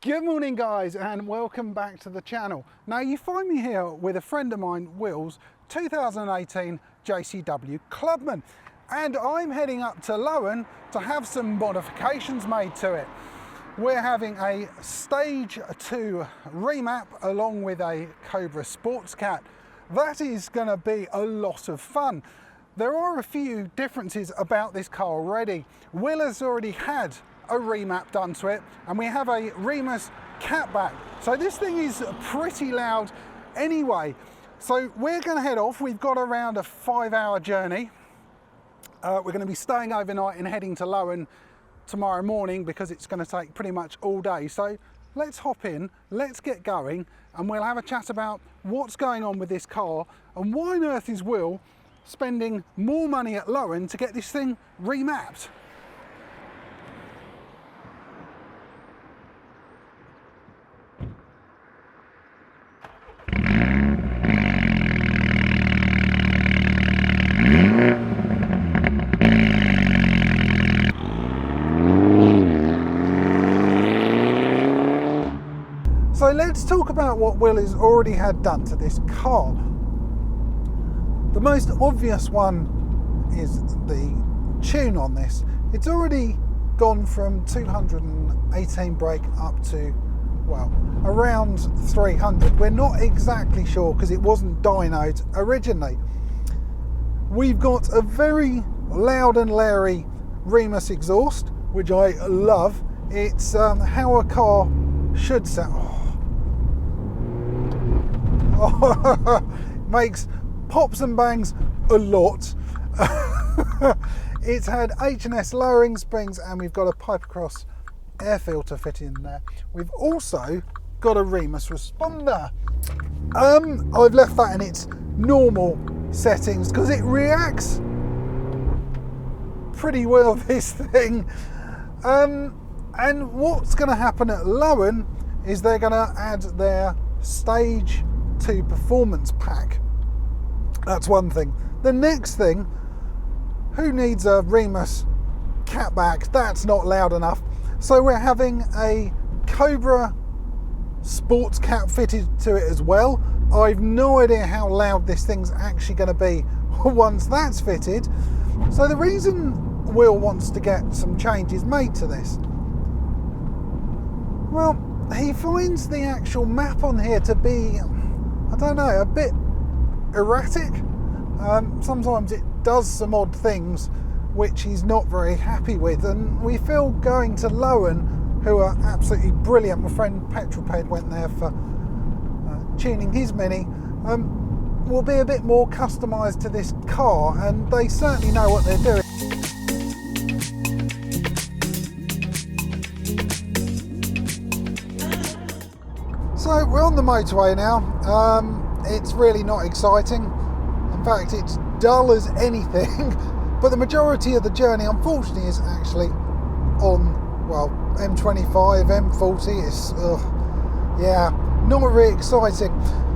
Good morning guys, and welcome back to the channel. Now you find me here with a friend of mine, Will's 2018 JCW Clubman, and I'm heading up to Lowen to have some modifications made to it. We're having a stage 2 remap along with a Cobra sports cat. That is going to be a lot of fun. There are a few differences about this car already. Will has already had a remap done to it, and we have a Remus catback. So this thing is pretty loud anyway. So we're going to head off. We've got around a 5-hour journey. We're going to be staying overnight and heading to Lowen tomorrow morning because it's going to take pretty much all day. So let's hop in, let's get going, and we'll have a chat about what's going on with this car and why on earth is Will spending more money at Lowen to get this thing remapped. So let's talk about what Will has already had done to this car. The most obvious one is the tune on this. It's already gone from 218 brake up to, well, around 300. We're not exactly sure because it wasn't dynoed originally. We've got a very loud and leery Remus exhaust, which I love. It's how a car should sound. Makes pops and bangs a lot. It's had H&S lowering springs, and we've got a pipe across air filter fitted in there. We've also got a Remus responder. I've left that in its normal settings because it reacts pretty well, this thing. And what's going to happen at Lowen is they're going to add their stage 2 performance pack. That's one thing. The next thing, who needs a Remus catback? That's not loud enough. So we're having a Cobra sports cat fitted to it as well. I've no idea how loud this thing's actually going to be once that's fitted. So the reason Will wants to get some changes made to this, well, he finds the actual map on here to be, I don't know, a bit erratic. Sometimes it does some odd things which he's not very happy with, and we feel going to Lowen, who are absolutely brilliant. My friend Petroped went there for tuning his Mini, will be a bit more customised to this car, and they certainly know what they're doing. So we're on the motorway now. It's really not exciting. In fact, it's dull as anything. But the majority of the journey, unfortunately, is actually on, well, M25, M40. It's, yeah, not really exciting.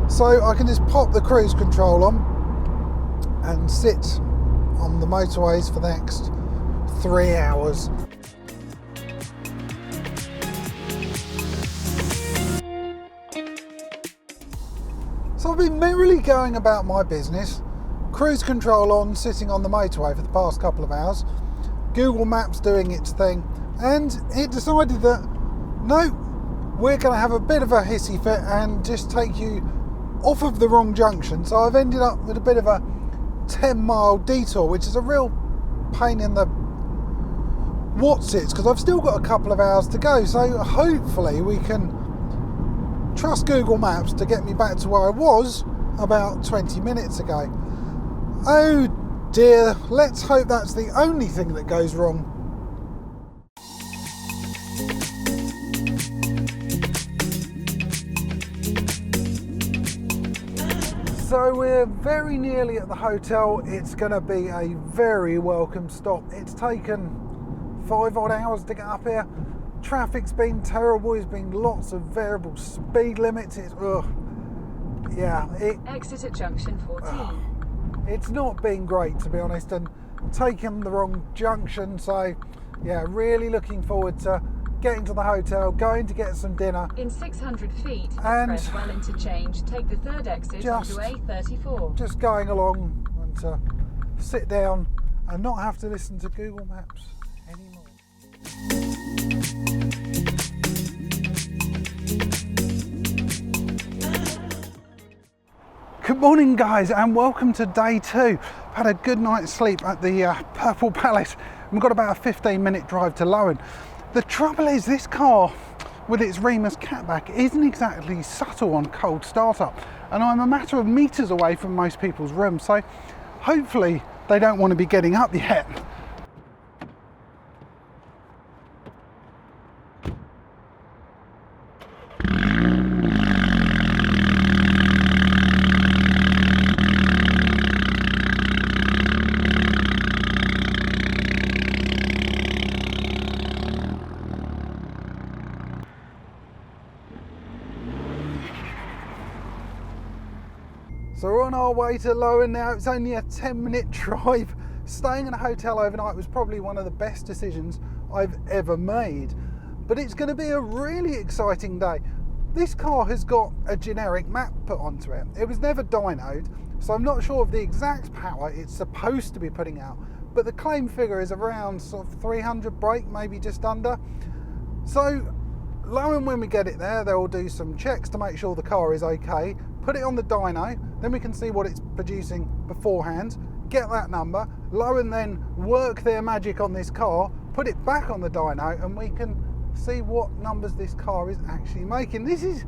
So I can just pop the cruise control on and sit on the motorways for the next 3 hours. So I've been merrily going about my business, cruise control on, sitting on the motorway for the past couple of hours, Google Maps doing its thing, and it decided that, no, we're going to have a bit of a hissy fit and just take you off of the wrong junction. So I've ended up with a bit of a 10-mile detour, which is a real pain in the whatsits, because I've still got a couple of hours to go. So hopefully we can trust Google Maps to get me back to where I was about 20 minutes ago. Oh dear, let's hope that's the only thing that goes wrong. So we're very nearly at the hotel. It's going to be a very welcome stop. It's taken 5 odd hours to get up here. Traffic's been terrible. There's been lots of variable speed limits. It's, yeah. Exit at junction 14. It's not been great, to be honest, and taken the wrong junction. So, yeah, really looking forward to getting to the hotel, going to get some dinner. In 600 feet, And at Well interchange, take the third exit onto A34. Just going along and to sit down and not have to listen to Google Maps anymore. Good morning guys, and welcome to day 2. I've had a good night's sleep at the Purple Palace. We've got about a 15-minute drive to Lowen. The trouble is, this car with its Remus catback isn't exactly subtle on cold startup, and I'm a matter of meters away from most people's rooms, so hopefully they don't want to be getting up yet. So we're on our way to Lowen now. It's only a 10-minute drive. Staying in a hotel overnight was probably one of the best decisions I've ever made. But it's going to be a really exciting day. This car has got a generic map put onto it. It was never dynoed, so I'm not sure of the exact power it's supposed to be putting out. But the claim figure is around sort of 300 brake, maybe just under. So Lowen, when we get it there, they'll do some checks to make sure the car is okay. Put it on the dyno, then we can see what it's producing beforehand, get that number. Lowen then work their magic on this car, put it back on the dyno, and we can see what numbers this car is actually making. This is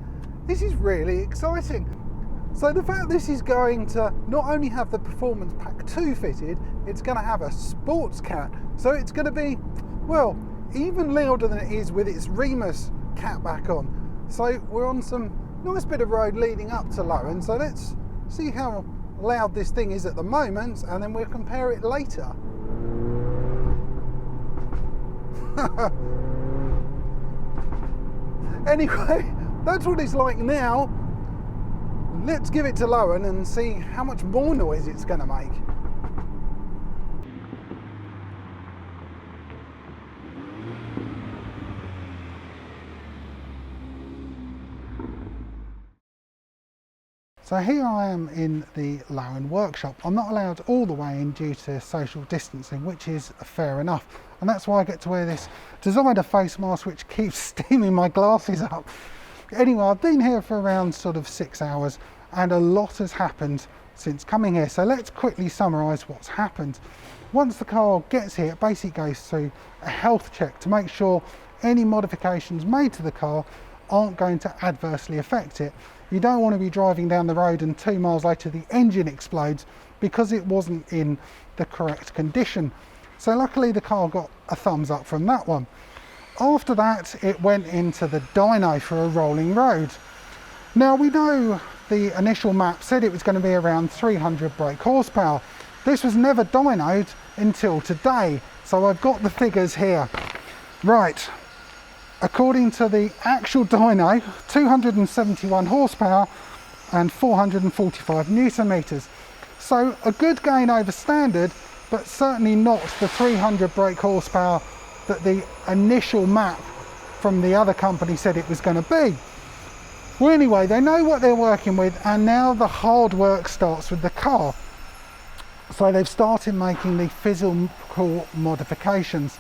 really exciting. So the fact this is going to not only have the Performance Pack 2 fitted, it's going to have a sports cat. So it's going to be, well, even louder than it is with its Remus catback on. So we're on some nice bit of road leading up to Lowen, so let's see how loud this thing is at the moment, and then we'll compare it later. Anyway, that's what it's like now. Let's give it to Lowen and see how much more noise it's going to make. So here I am in the Lowen workshop. I'm not allowed all the way in due to social distancing, which is fair enough. And that's why I get to wear this designer face mask, which keeps steaming my glasses up. Anyway, I've been here for around sort of 6 hours, and a lot has happened since coming here. So let's quickly summarise what's happened. Once the car gets here, it basically goes through a health check to make sure any modifications made to the car aren't going to adversely affect it. You don't want to be driving down the road and 2 miles later the engine explodes because it wasn't in the correct condition. So luckily the car got a thumbs up from that one. After that, it went into the dyno for a rolling road. Now we know the initial map said it was going to be around 300 brake horsepower. This was never dynoed until today, so I've got the figures here. Right. According to the actual dyno, 271 horsepower and 445 newton meters. So a good gain over standard, but certainly not the 300 brake horsepower that the initial map from the other company said it was going to be. Well, anyway, they know what they're working with, and now the hard work starts with the car. So they've started making the physical modifications.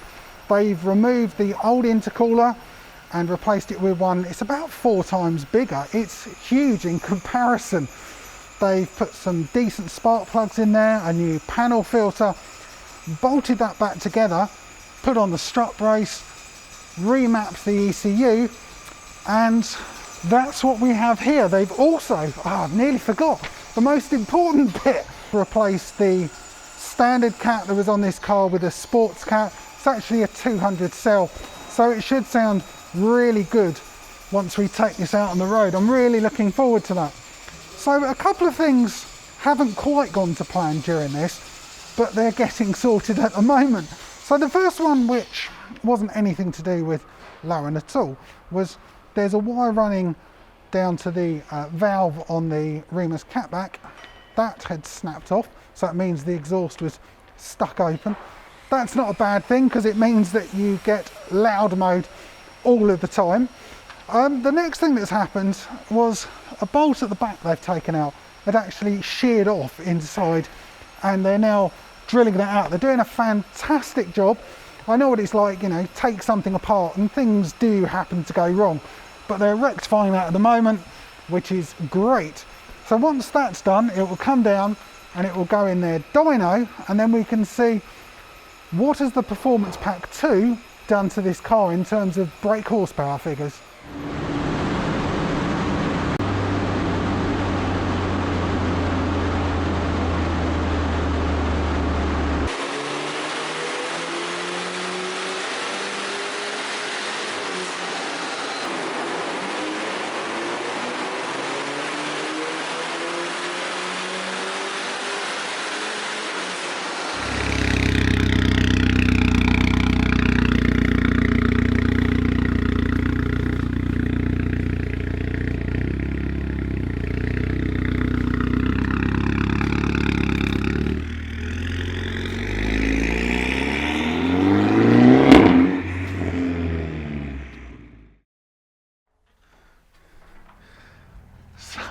They've removed the old intercooler and replaced it with one. It's about 4 times bigger. It's huge in comparison. They've put some decent spark plugs in there, a new panel filter, bolted that back together, put on the strut brace, remapped the ECU, and that's what we have here. They've also, I nearly forgot, the most important bit, replaced the standard cat that was on this car with a sports cat. It's actually a 200 cell, so it should sound really good once we take this out on the road. I'm really looking forward to that. So a couple of things haven't quite gone to plan during this, but they're getting sorted at the moment. So the first one, which wasn't anything to do with Lowen at all, was there's a wire running down to the valve on the Remus catback. That had snapped off, so that means the exhaust was stuck open. That's not a bad thing, because it means that you get loud mode all of the time. The next thing that's happened was a bolt at the back they've taken out had actually sheared off inside, and they're now drilling that out. They're doing a fantastic job. I know what it's like, you know, take something apart and things do happen to go wrong, but they're rectifying that at the moment, which is great. So once that's done, it will come down and it will go in their dyno, and then we can see what has the Performance Pack 2 done to this car in terms of brake horsepower figures.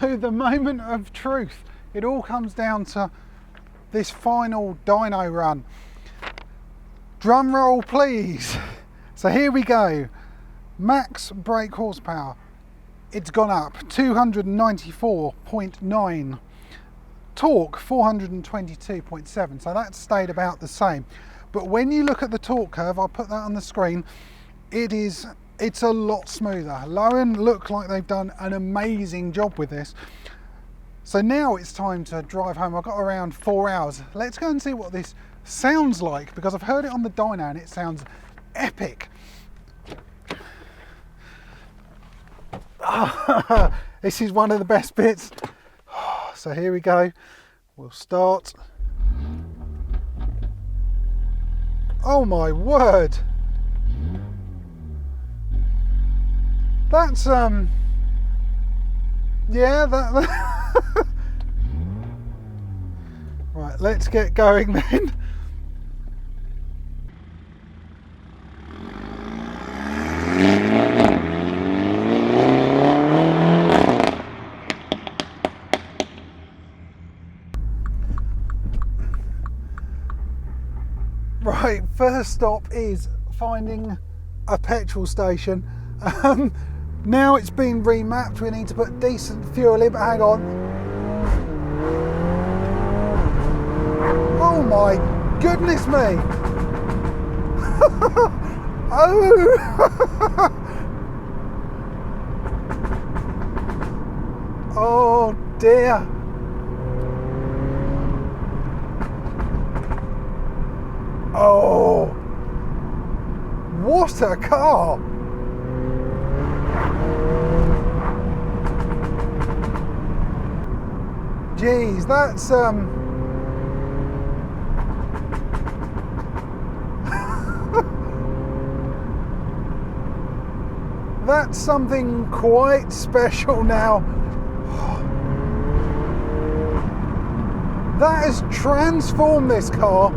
So the moment of truth, it all comes down to this final dyno run. Drum roll please. So here we go. Max brake horsepower, it's gone up 294.9. Torque 422.7, so that's stayed about the same. But when you look at the torque curve, I'll put that on the screen, it's a lot smoother. Lowen look like they've done an amazing job with this. So now it's time to drive home. I've got around 4 hours. Let's go and see what this sounds like, because I've heard it on the dyno and it sounds epic. This is one of the best bits. So here we go. We'll start. Oh my word. That's yeah, that right, let's get going then. Right, first stop is finding a petrol station. Now it's been remapped, we need to put decent fuel in, but hang on. Oh my goodness me! Oh! Oh dear! Oh! What a car! Geez, that's that's something quite special now. That has transformed this car